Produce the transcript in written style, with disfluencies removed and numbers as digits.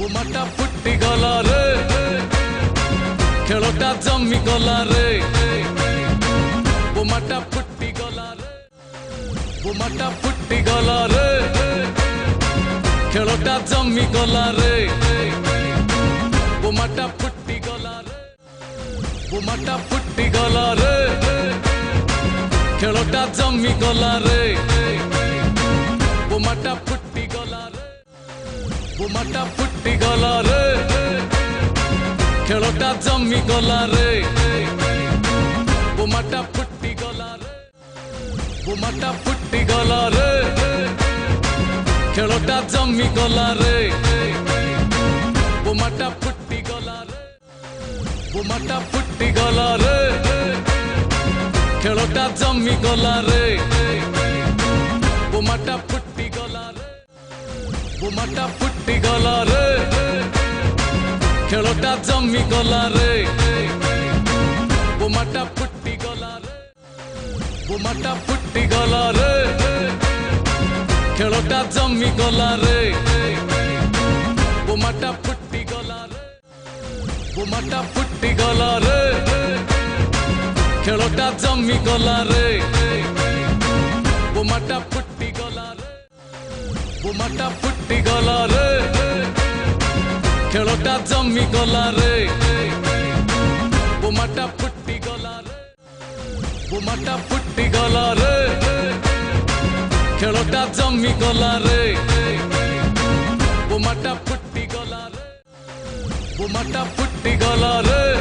बोमाटा फुटी गला रे खेलटा जमी गला रे बोमाटा फुटी गला रे बोमाटा फुटी गला रे खेलटा जमी गला रे बोमाटा फुटी गला रे बोमाटा फुटी गला रे खेलटा जमी गला रे बोमाटा फुटी गला रे बोमाटा फुटी गला रे खेलटा जमी गला रे बोमाटा फुटी गला रे बोमाटा फुटी गला रे खेलटा जमी गला रे बोमाटा फुटी गला रे बोमाटा फुटी गला रे खेलटा जमी गला रे बोमाटा फुटी गला रे बोमाटा फुटी गला रे खेलटा जमी गला रे बोमाटा फुटी गला रे बोमाटा फुटी गला रे खेलटा जमी गला रे बोमाटा फुटी गला रे बोमाटा फुटी गला रे खेलटा जमी गला रे बोमाटा फुटी गला रे बोमाटा फुटी गला रे खेलटा जमी गला रे बोमाटा फुटी गला रे बोमाटा फुटी गला रे खेलटा जमी गला रे बोमाटा फुटी गला रे बोमाटा फुटी गला रे।